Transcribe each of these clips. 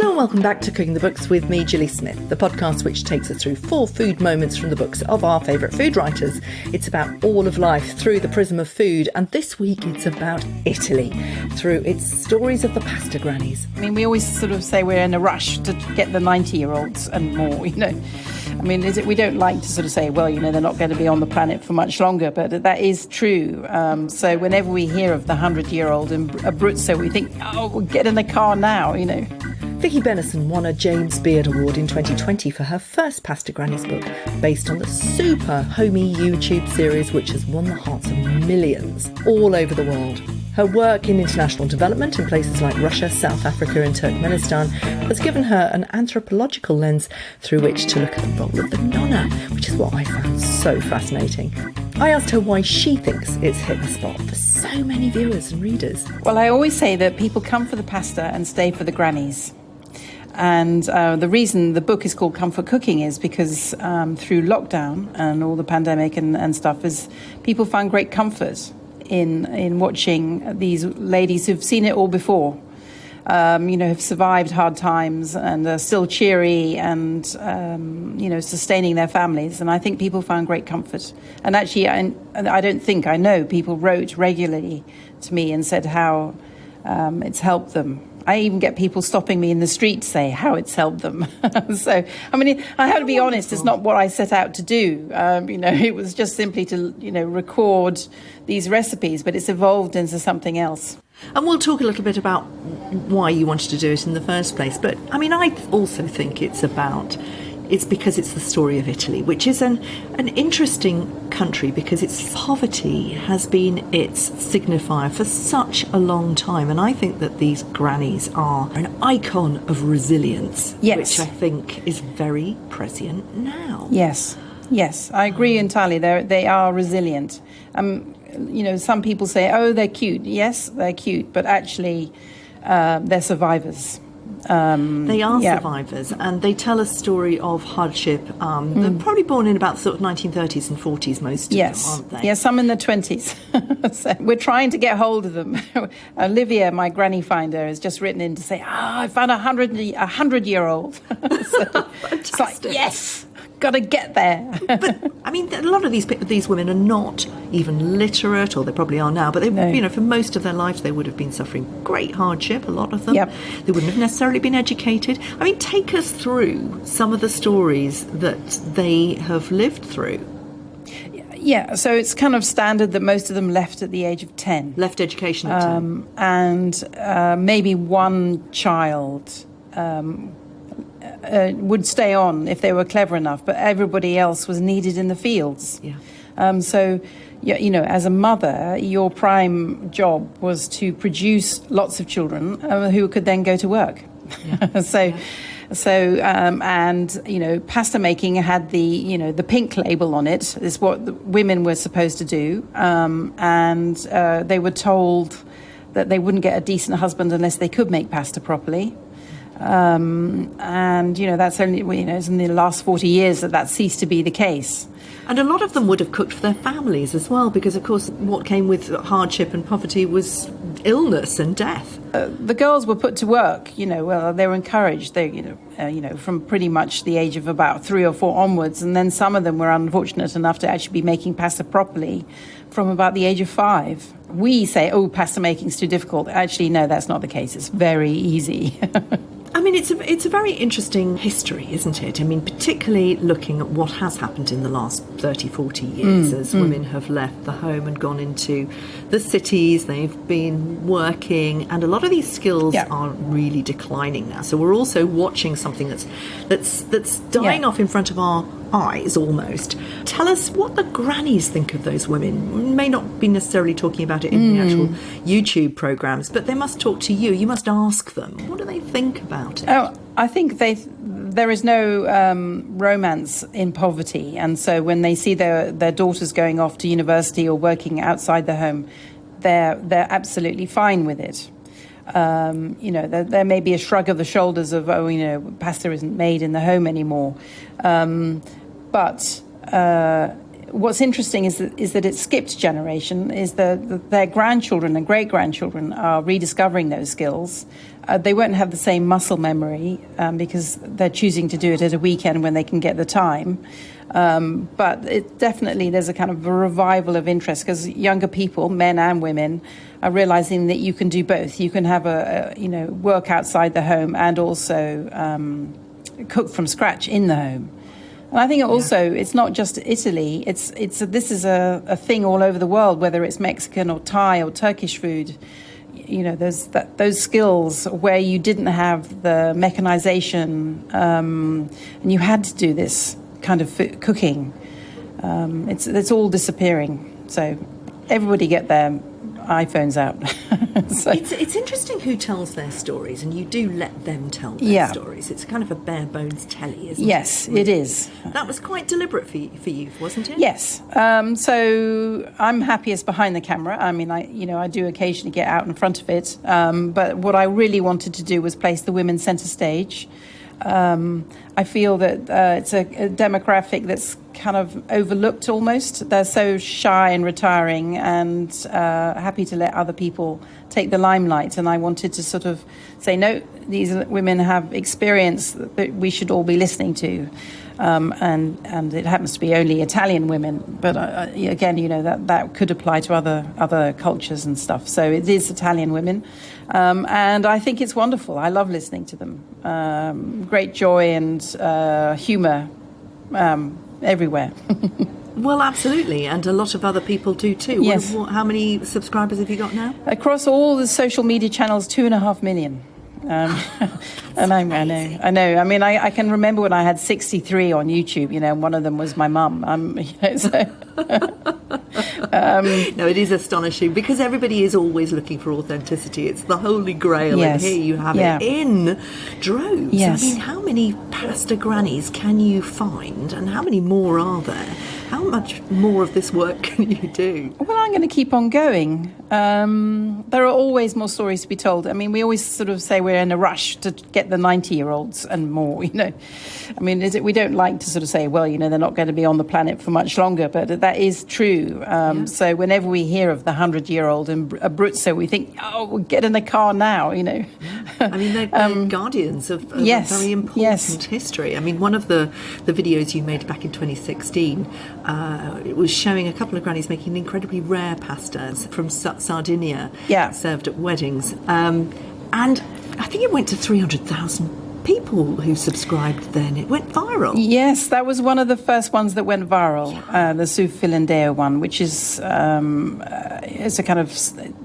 Hello and welcome back to Cooking the Books with me, Gilly Smith, the podcast which takes us through 4 food moments from the books of our favourite food writers. It's about all of life through the prism of food, and this week it's about Italy, through its stories of the Pasta Grannies. I mean, we always sort of say we're in a rush to get the 90-year-olds and more, you know. I mean, we don't like to sort of say, well, you know, they're not going to be on the planet for much longer, but that is true. So whenever we hear of the 100-year-old in Abruzzo, we think, oh, we'll get in the car now, you know. Vicky Bennison won a James Beard Award in 2020 for her first Pasta Grannies book, based on the super homey YouTube series which has won the hearts of millions all over the world. Her work in international development in places like Russia, South Africa and Turkmenistan has given her an anthropological lens through which to look at the role of the nonna, which is what I found so fascinating. I asked her why she thinks it's hit the spot for so many viewers and readers. Well, I always say that people come for the pasta and stay for the grannies. And the reason the book is called Comfort Cooking is because through lockdown and all the pandemic and stuff, is people found great comfort in watching these ladies who've seen it all before, you know, have survived hard times and are still cheery and, you know, sustaining their families. And I think people found great comfort. And actually, I know people wrote regularly to me and said how it's helped them. I even get people stopping me in the street to say how it's helped them. So, I mean, I have to be honest, it's not what I set out to do. You know, it was just simply to, you know, record these recipes, but it's evolved into something else. And we'll talk a little bit about why you wanted to do it in the first place. But, I mean, I also think it's because it's the story of Italy, which is an interesting country because its poverty has been its signifier for such a long time. And I think that these grannies are an icon of resilience, yes, which I think is very prescient now. Yes, I agree entirely. They are resilient. You know, some people say, oh, they're cute. Yes, they're cute, but actually they're survivors. They are survivors, and they tell a story of hardship. They're probably born in about sort of 1930s and 40s, most of them, aren't they? Yes, some in the 20s. So we're trying to get hold of them. Olivia, my granny finder, has just written in to say, I found a 100-year-old. So it's like, yes, got to get there. But I mean, a lot of these women are not even literate, or they probably are now, but they, you know, for most of their lives they would have been suffering great hardship. A lot of them, they wouldn't have necessarily been educated. I mean, take us through some of the stories that they have lived through. Yeah, so it's kind of standard that most of them left at the age of 10. Left education at 10. And maybe one child would stay on if they were clever enough, but everybody else was needed in the fields. Yeah. So, you know, as a mother, your prime job was to produce lots of children who could then go to work. Yeah. And, you know, pasta making had the pink label on it. Is what the women were supposed to do. And they were told that they wouldn't get a decent husband unless they could make pasta properly. And, you know, that's only, you know, it's in the last 40 years that ceased to be the case. And a lot of them would have cooked for their families as well, because, of course, what came with hardship and poverty was illness and death. The girls were put to work, you know, well, they were encouraged, from pretty much the age of about 3 or 4 onwards. And then some of them were unfortunate enough to actually be making pasta properly from about the age of 5. We say, oh, pasta making's too difficult. Actually, no, that's not the case. It's very easy. I mean, it's a very interesting history, isn't it? I mean, particularly looking at what has happened in the last 30, 40 years as women have left the home and gone into the cities. They've been working, and a lot of these skills are really declining now. So we're also watching something that's dying off in front of our eyes almost. Tell us what the grannies think of those women. We may not be necessarily talking about it in the actual YouTube programs, but they must talk to you. You must ask them. What do they think about it? Oh, I think there is no romance in poverty, and so when they see their daughters going off to university or working outside the home, they're absolutely fine with it. You know, there may be a shrug of the shoulders of, oh, you know, pasta isn't made in the home anymore. But what's interesting is that it skipped generation, is that their grandchildren and great-grandchildren are rediscovering those skills. They won't have the same muscle memory because they're choosing to do it at a weekend when they can get the time. But it definitely, there's a kind of a revival of interest because younger people, men and women, are realizing that you can do both. You can have work outside the home and also cook from scratch in the home. And I think also it's not just Italy. This is a thing all over the world, whether it's Mexican or Thai or Turkish food. There's those skills where you didn't have the mechanization, and you had to do this kind of cooking. It's all disappearing. So everybody get their iPhones out. So. It's interesting who tells their stories, and you do let them tell their stories. It's kind of a bare bones telly, isn't it? Yes, it is. That was quite deliberate for you, wasn't it? Yes. So I'm happiest behind the camera. I mean, I do occasionally get out in front of it, but what I really wanted to do was place the women centre stage. I feel that it's a demographic that's kind of overlooked almost. They're so shy and retiring and happy to let other people take the limelight. And I wanted to sort of say, no, these women have experience that we should all be listening to. And it happens to be only Italian women. But again, that could apply to other cultures and stuff. So it is Italian women. And I think it's wonderful. I love listening to them. Great joy and humour everywhere. Well, absolutely. And a lot of other people do too. Yes. How many subscribers have you got now? Across all the social media channels, 2.5 million. And I know. I mean, I can remember when I had 63 on YouTube, and one of them was my mum. No, it is astonishing because everybody is always looking for authenticity. It's the holy grail, and here you have it in droves. Yes. I mean, how many Pasta Grannies can you find, and how many more are there? How much more of this work can you do? Well, I'm going to keep on going. There are always more stories to be told. I mean, we always sort of say we're in a rush to get the 90-year-olds and more, I mean, we don't like to sort of say, well, they're not going to be on the planet for much longer, but that is true. So whenever we hear of the 100-year-old in Abruzzo, we think, we'll get in the car now, I mean, they're guardians of very important history. I mean, one of the videos you made back in 2016, it was showing a couple of grannies making incredibly rare pastas from Sardinia, served at weddings. And I think it went to 300,000 people who subscribed then. It went viral. Yes, that was one of the first ones that went viral, the Su Finlandeo one, which is it's a kind of...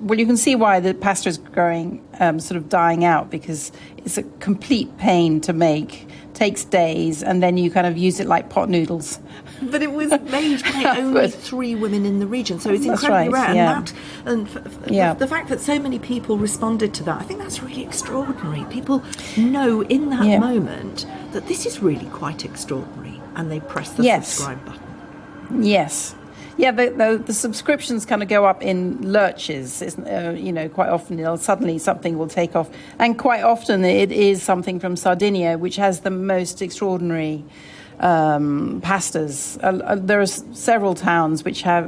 Well, you can see why the pasta is growing, sort of dying out, because it's a complete pain to make, takes days, and then you kind of use it like pot noodles. But it was made by only 3 women in the region, so it's incredibly rare. And the fact that so many people responded to that, I think that's really extraordinary. People know in that moment that this is really quite extraordinary, and they press the subscribe button. Yes. Yeah, the subscriptions kind of go up in lurches. Quite often suddenly something will take off, and quite often it is something from Sardinia, which has the most extraordinary pastas. There are several towns which have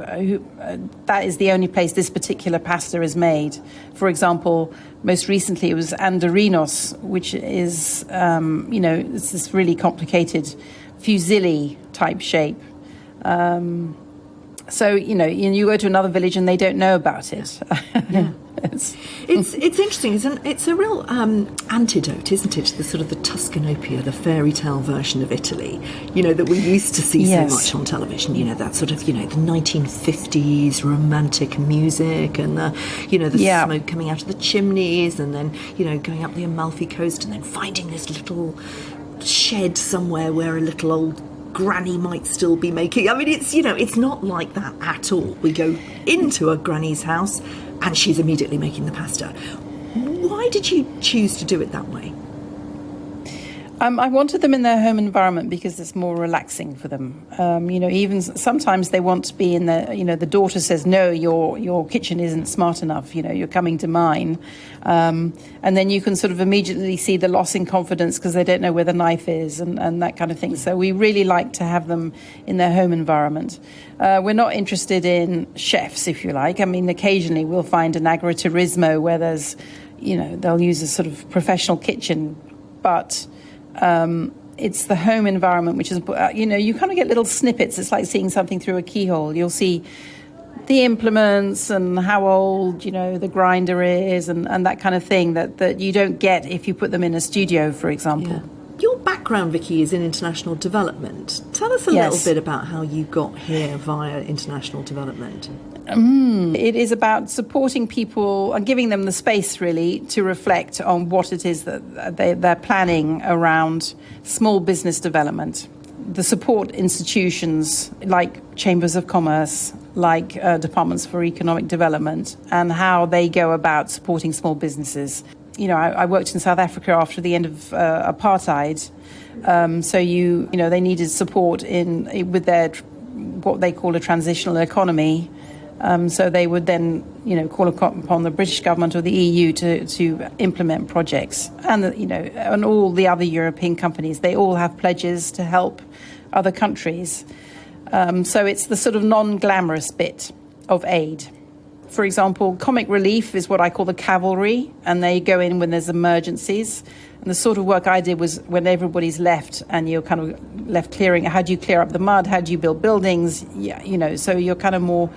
that is the only place this particular pasta is made. For example, most recently it was Andarinos, which is it's this really complicated fusilli type shape. So you go to another village and they don't know about it. Yeah. It's interesting. It's a real antidote, isn't it, to the sort of the Tuscanopia, the fairy tale version of Italy, that we used to see so much on television. That sort of the 1950s romantic music and the smoke coming out of the chimneys, and then going up the Amalfi Coast and then finding this little shed somewhere where a little old granny might still be making. I mean, it's not like that at all. We go into a granny's house and she's immediately making the pasta. Why did you choose to do it that way? I wanted them in their home environment because it's more relaxing for them. Even sometimes they want to be in the daughter says, no, your kitchen isn't smart enough, you're coming to mine. And then you can sort of immediately see the loss in confidence because they don't know where the knife is and that kind of thing. So we really like to have them in their home environment. We're not interested in chefs, if you like. I mean, occasionally we'll find an agriturismo where there's they'll use a sort of professional kitchen, but it's the home environment, which is, you kind of get little snippets. It's like seeing something through a keyhole. You'll see the implements and how old, the grinder is and that kind of thing that you don't get if you put them in a studio, for example. Yeah. Your background, Vicky, is in international development. Tell us a little bit about how you got here via international development. It is about supporting people and giving them the space, really, to reflect on what it is that they're planning around small business development. The support institutions like chambers of commerce, like departments for economic development, and how they go about supporting small businesses. I worked in South Africa after the end of apartheid, so they needed support with their what they call a transitional economy. So they would then, call upon the British government or the EU to implement projects, and and all the other European companies. They all have pledges to help other countries. So it's the sort of non-glamorous bit of aid. For example, comic relief is what I call the cavalry, and they go in when there's emergencies. And the sort of work I did was when everybody's left and you're kind of left clearing. How do you clear up the mud? How do you build buildings? Yeah, so you're kind of more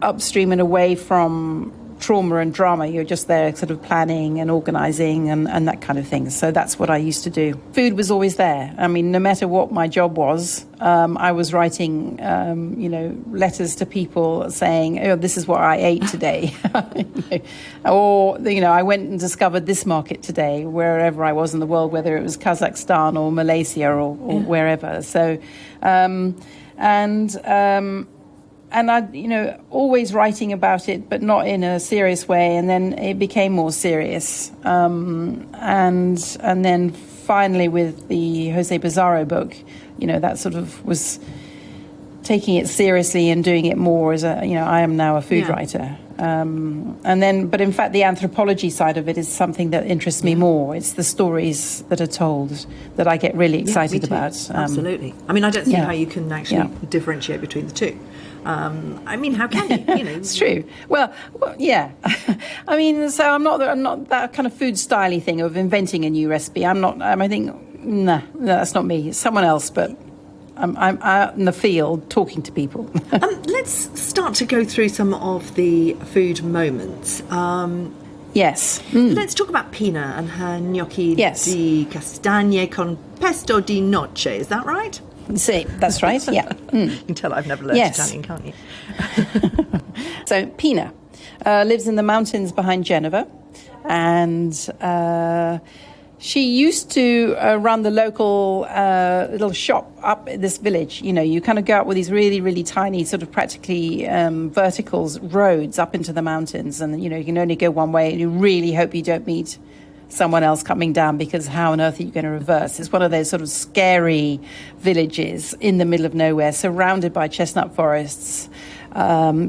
upstream and away from trauma and drama. You're just there sort of planning and organising and that kind of thing. So that's what I used to do. Food was always there. I mean, no matter what my job was, I was writing, letters to people saying, oh, this is what I ate today. Or, I went and discovered this market today, wherever I was in the world, whether it was Kazakhstan or Malaysia or wherever. So, and I, always writing about it, but not in a serious way. And then it became more serious. And then finally with the Jose Pizarro book, that sort of was taking it seriously and doing it more as I am now a food writer. But in fact, the anthropology side of it is something that interests me more. It's the stories that are told that I get really excited about. Absolutely. I mean, I don't see how you can actually differentiate between the two. I mean, how can you? It's true. Well, yeah. I mean, so I'm not that kind of food styly thing of inventing a new recipe. I think, no, that's not me. It's someone else, but I'm out in the field talking to people. Let's start to go through some of the food moments. Yes. Let's talk about Pina and her gnocchi di castagne con pesto di noce. Is that right? See, that's right, yeah. You can tell I've never learned Italian, can't you? So Pina lives in the mountains behind Genova, and she used to run the local little shop up in this village. You kind of go out with these really, really tiny sort of practically vertical roads up into the mountains, and, you can only go one way, and you really hope you don't meet someone else coming down, because how on earth are you going to reverse? It's one of those sort of scary villages in the middle of nowhere, surrounded by chestnut forests,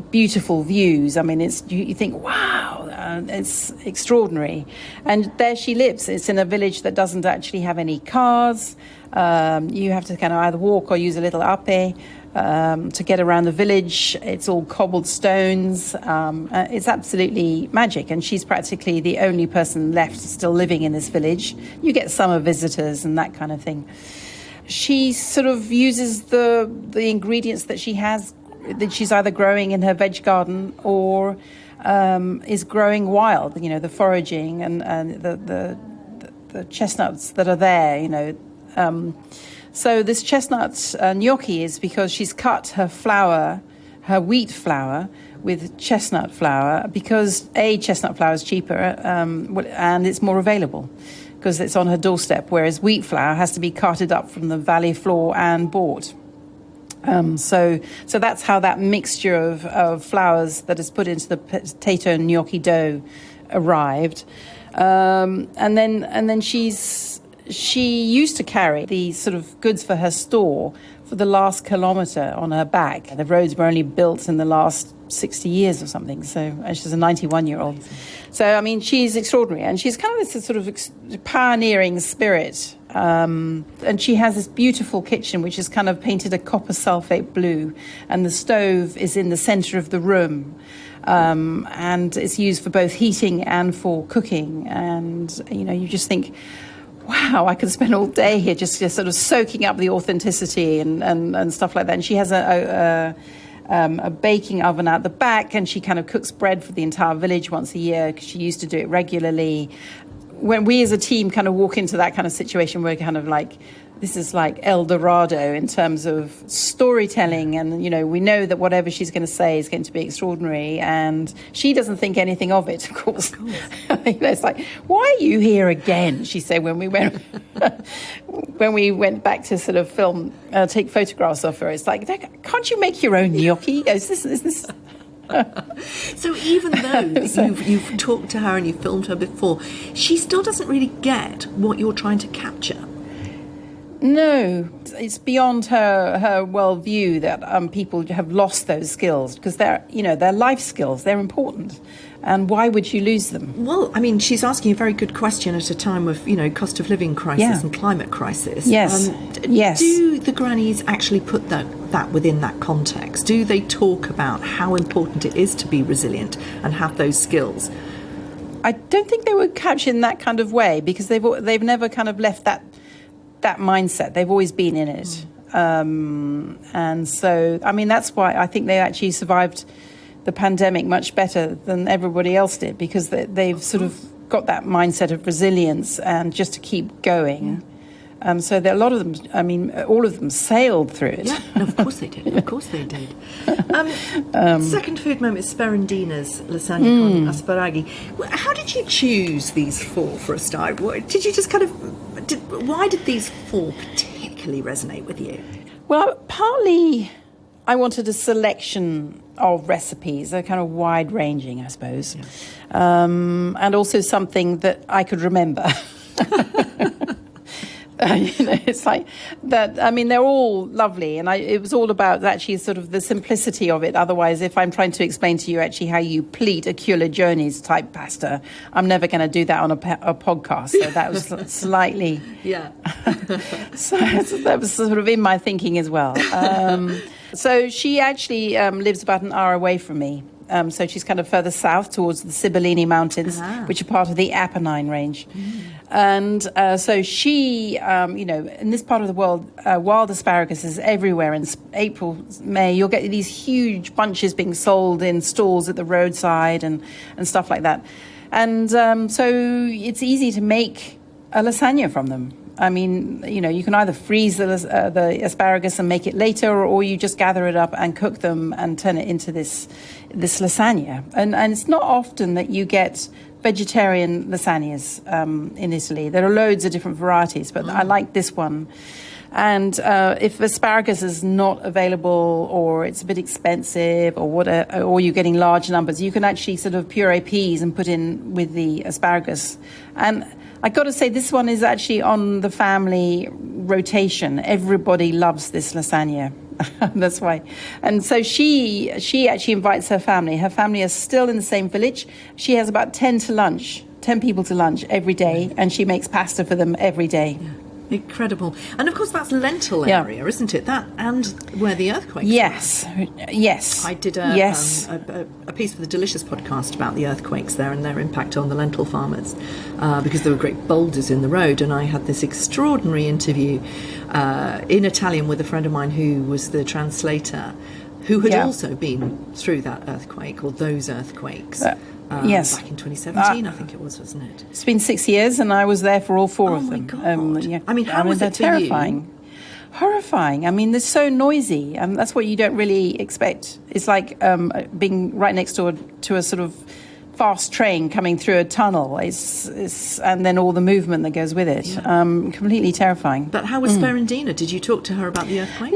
beautiful views. I mean, you think, wow, it's extraordinary. And there she lives. It's in a village that doesn't actually have any cars. You have to kind of either walk or use a little ape to get around the village. It's all cobbled stones. It's absolutely magic, and she's practically the only person left still living in this village. You get summer visitors and that kind of thing. She sort of uses the ingredients that she has, that she's either growing in her veg garden or is growing wild. The foraging and the chestnuts that are there. So this chestnut gnocchi is because she's cut her flour, her wheat flour, with chestnut flour, because chestnut flour is cheaper and it's more available because it's on her doorstep, whereas wheat flour has to be carted up from the valley floor and bought. So that's how that mixture of flours that is put into the potato gnocchi dough arrived, and then she used to carry these sort of goods for her store for the last kilometre on her back. The roads were only built in the last 60 years or something, so she's a 91-year-old. So, I mean, she's extraordinary, and she's kind of this sort of pioneering spirit. And she has this beautiful kitchen, which is kind of painted a copper sulfate blue, and the stove is in the centre of the room. And it's used for both heating and for cooking. And, you just think, wow, I could spend all day here just sort of soaking up the authenticity and stuff like that. And she has a baking oven out the back, and she kind of cooks bread for the entire village once a year because she used to do it regularly. When we as a team kind of walk into that kind of situation, we're kind of like, this is like El Dorado in terms of storytelling. And, we know that whatever she's going to say is going to be extraordinary. And she doesn't think anything of it, of course. It's like, why are you here again? She said when we went back to sort of film, take photographs of her. It's like, can't you make your own gnocchi? Is this... So even though you've talked to her and you've filmed her before, she still doesn't really get what you're trying to capture. No, it's beyond her worldview that people have lost those skills, because they're life skills. They're important. And why would you lose them? Well, I mean, she's asking a very good question at a time of, cost of living crisis and climate crisis. Yes. Yes. Do the grannies actually put that within that context? Do they talk about how important it is to be resilient and have those skills? I don't think they would couch in that kind of way, because they've never kind of left that mindset. They've always been in it. And so, I mean, that's why I think they actually survived the pandemic much better than everybody else did, because they've sort of got that mindset of resilience and just to keep going. So there are a lot of them, I mean, all of them sailed through it. Yeah, no, of course they did. Of course they did. Second food moment is Sperendina's lasagna con asparagi. How did you choose these four for a start? Did you just why did these four particularly resonate with you? Well, partly I wanted a selection of recipes, they're kind of wide-ranging, I suppose, and also something that I could remember. It's like that. I mean, they're all lovely, and it was all about actually sort of the simplicity of it. Otherwise, if I'm trying to explain to you actually how you pleat a Cula Journeys type pasta, I'm never going to do that on a podcast. So that was slightly, so that was sort of in my thinking as well. So she actually lives about an hour away from me. So she's kind of further south towards the Sibillini Mountains, which are part of the Apennine range. And so she, in this part of the world, wild asparagus is everywhere. In April, May, you'll get these huge bunches being sold in stalls at the roadside and stuff like that. And so it's easy to make a lasagna from them. I mean, you can either freeze the asparagus and make it later, or you just gather it up and cook them and turn it into this lasagna. And it's not often that you get vegetarian lasagnas in Italy. There are loads of different varieties, but I like this one. And if asparagus is not available, or it's a bit expensive, or you're getting large numbers, you can actually sort of puree peas and put in with the asparagus. And I got to say, this one is actually on the family rotation. Everybody loves this lasagna. That's why. And so she actually invites her family. Her family is still in the same village. She has about 10 people to lunch every day, and she makes pasta for them every day. Yeah. Incredible. And of course that's lentil area, isn't it? That and where the earthquakes were. Yes. I did a piece for the Delicious podcast about the earthquakes there and their impact on the lentil farmers, because there were great boulders in the road, and I had this extraordinary interview in Italian with a friend of mine who was the translator, who had also been through that earthquake, or those earthquakes. Yes. Back in 2017, I think it was, wasn't it? It's been 6 years, and I was there for all four of them. Oh, my God. I mean, how was it for terrifying. you? Horrifying. I mean, they're so noisy, and that's what you don't really expect. It's like being right next door to a sort of fast train coming through a tunnel. And then all the movement that goes with it. Completely terrifying. But how was Sperendina? Did you talk to her about the earthquakes?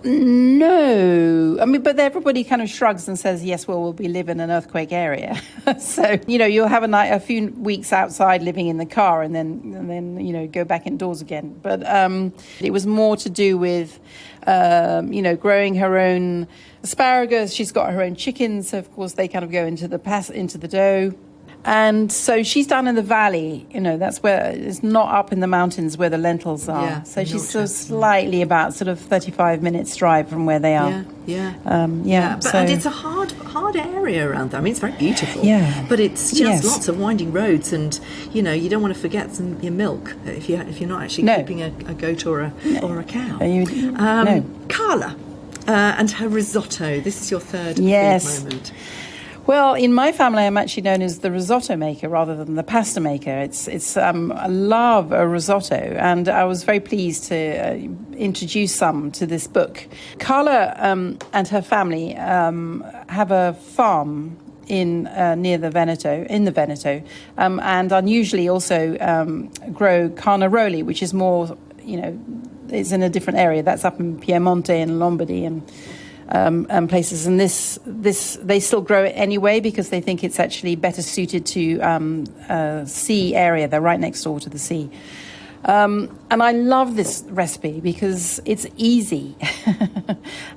No. I mean, but everybody kind of shrugs and says, yes, well, we live in an earthquake area. So, you'll have a few weeks outside living in the car and then go back indoors again. But it was more to do with, growing her own asparagus. She's got her own chickens, so of course they kind of go into the dough. And so she's down in the valley, that's where it's not up in the mountains where the lentils are. Yeah, so she's sort of slightly about sort of 35 minutes drive from where they are. And it's a hard area around there. I mean, it's very beautiful. Yeah. But it's just lots of winding roads, and you don't want to forget your milk if you're not actually keeping a goat or a cow. Carla and her risotto. This is your third food moment. Well, in my family, I'm actually known as the risotto maker rather than the pasta maker. I love a risotto, and I was very pleased to introduce some to this book. Carla and her family have a farm near the Veneto, and unusually also grow carnaroli, which is more, it's in a different area. That's up in Piemonte and Lombardy and places, and this they still grow it anyway because they think it's actually better suited to sea area. They're right next door to the sea, and I love this recipe because it's easy.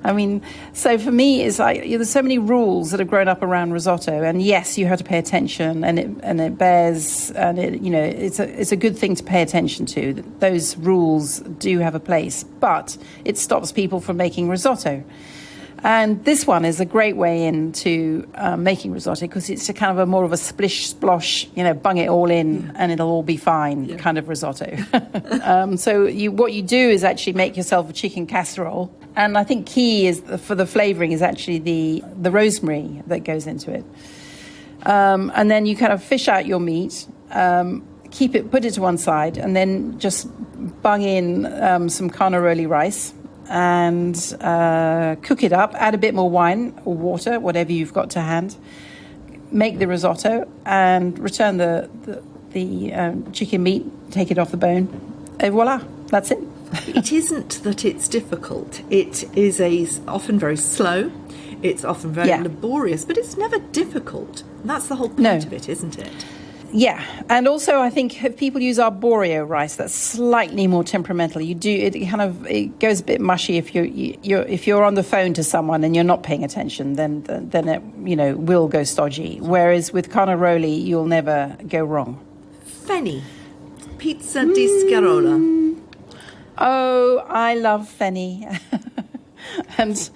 I mean, so for me, it's like there's so many rules that have grown up around risotto, and yes, you have to pay attention, and it bears, and it's a good thing to pay attention to. Those rules do have a place, but it stops people from making risotto. And this one is a great way into making risotto because it's more of a splish splosh, bung it all in and it'll all be fine kind of risotto. So what you do is actually make yourself a chicken casserole. And I think key is for the flavouring is actually the rosemary that goes into it. And then you kind of fish out your meat, put it to one side, and then just bung in some carnaroli rice. And cook it up, add a bit more wine or water, whatever you've got to hand. Make the risotto and return the chicken meat, take it off the bone. Et voila, that's it. It isn't that it's difficult. It is often very slow. It's often very laborious, but it's never difficult. And that's the whole point of it, isn't it? Yeah, and also I think if people use arborio rice, that's slightly more temperamental. It goes a bit mushy if you're on the phone to someone and you're not paying attention, then it will go stodgy. Whereas with carnaroli, you'll never go wrong. Fenny, pizza di scarola. Oh, I love Fenny, and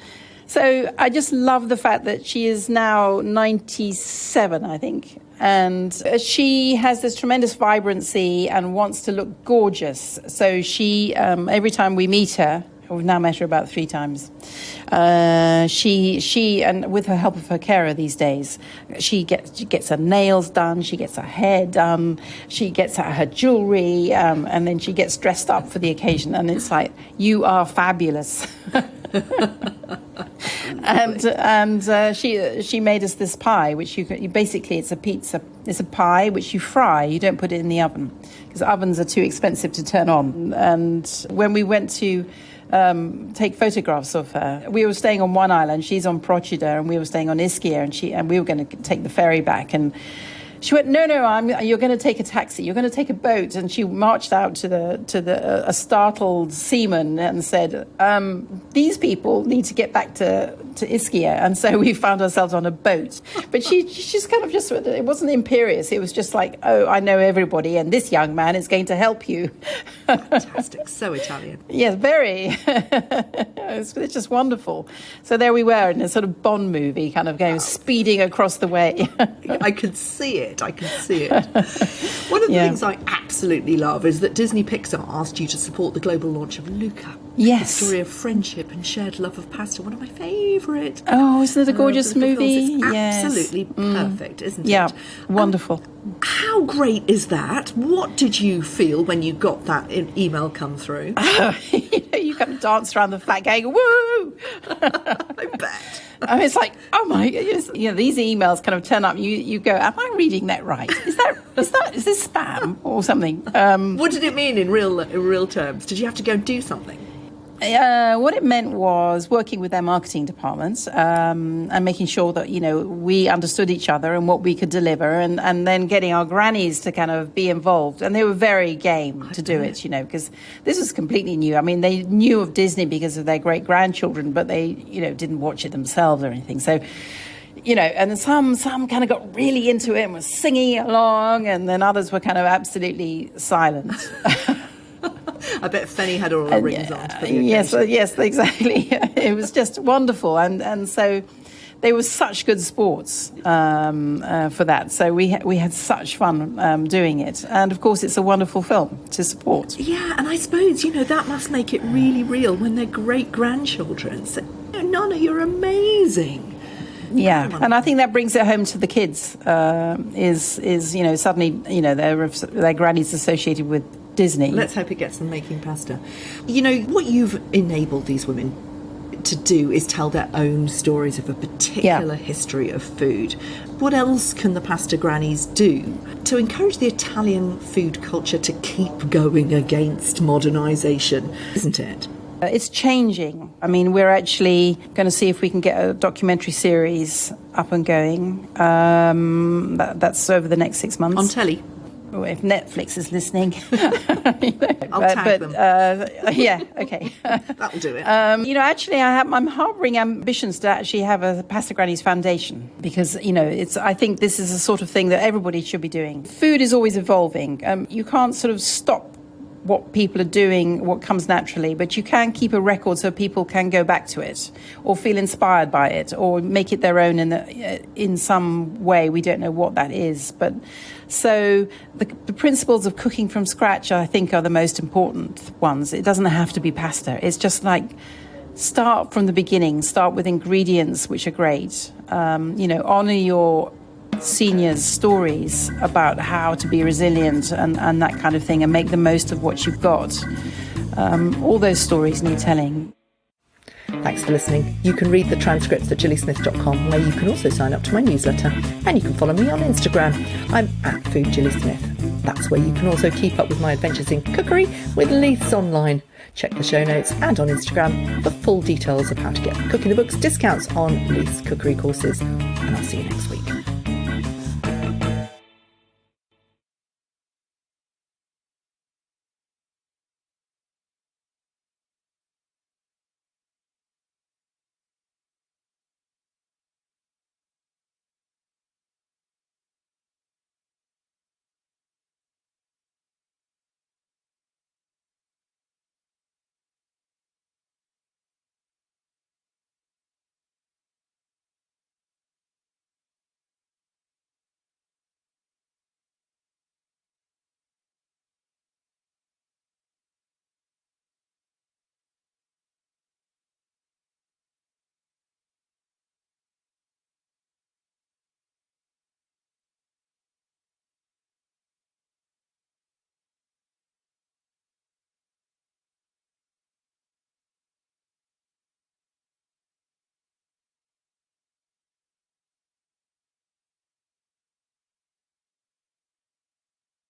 so I just love the fact that she is now 97, I think. And she has this tremendous vibrancy and wants to look gorgeous. So she, every time we meet her, we've now met her about 3 times, she and with the help of her carer these days, she gets her nails done, she gets her hair done, she gets her jewellery, and then she gets dressed up for the occasion. And it's like, you are fabulous. and she made us this pie, which basically it's a pie which you fry. You don't put it in the oven because ovens are too expensive to turn on. And when we went to take photographs of her, we were staying on one island, she's on Procida, and we were staying on Ischia, and we were going to take the ferry back, and she went, no, you're going to take a taxi, you're going to take a boat. And she marched out to a startled seaman and said, these people need to get back to Ischia. And so we found ourselves on a boat. But she just it wasn't imperious. It was just like, oh, I know everybody, and this young man is going to help you. Fantastic. So Italian. Yes, very. It's just wonderful. So there we were in a sort of Bond movie, kind of going speeding across the way. I could see it. One of the things I absolutely love is that Disney Pixar asked you to support the global launch of Luca. Yes. The story of friendship and shared love of pasta. One of my favourite. Oh, isn't it a gorgeous movie? It's absolutely perfect, isn't it? Yeah, wonderful. How great is that? What did you feel when you got that email come through? You kind of dance around the flat going, woo! I bet. I mean, it's like, oh my, these emails kind of turn up. You go, am I reading that right? Is this spam or something? What did it mean in real terms? Did you have to go do something? What it meant was working with their marketing departments and making sure that, we understood each other and what we could deliver, and then getting our grannies to kind of be involved. And they were very game to do it, because this was completely new. I mean, they knew of Disney because of their great-grandchildren, but they, didn't watch it themselves or anything. So and some kind of got really into it and were singing along, and then others were kind of absolutely silent. I bet Fenny had all her rings on. Yes, exactly. It was just wonderful, and so they were such good sports for that. So we had such fun doing it, and of course it's a wonderful film to support. Yeah, and I suppose that must make it really real when their great grandchildren say, "Nonna, you're amazing." Yeah, and I think that brings it home to the kids. Is suddenly their granny's associated with Disney. Let's hope it gets them making pasta. What you've enabled these women to do is tell their own stories of a particular history of food. What else can the Pasta Grannies do to encourage the Italian food culture to keep going against modernisation, isn't it? It's changing. I mean, we're actually going to see if we can get a documentary series up and going. That's over the next 6 months. On telly? If Netflix is listening. I'll tag them. Yeah, okay. That'll do it. Actually, I'm harbouring ambitions to actually have a Pasta Grannies Foundation because, I think this is the sort of thing that everybody should be doing. Food is always evolving. You can't sort of stop what people are doing, what comes naturally, but you can keep a record so people can go back to it or feel inspired by it or make it their own in some way. We don't know what that is, but so the principles of cooking from scratch, I think, are the most important ones. It doesn't have to be pasta. It's just like start from the beginning, start with ingredients which are great, honour your seniors' stories about how to be resilient and that kind of thing, and make the most of what you've got. All those stories need telling. Thanks for listening. You can read the transcripts at gillysmith.com, where you can also sign up to my newsletter, and you can follow me on Instagram. I'm at foodgillysmith. That's where you can also keep up with my adventures in cookery with Leith's Online. Check the show notes and on Instagram for full details of how to get Cooking the Books discounts on Leith's cookery courses, and I'll see you next week.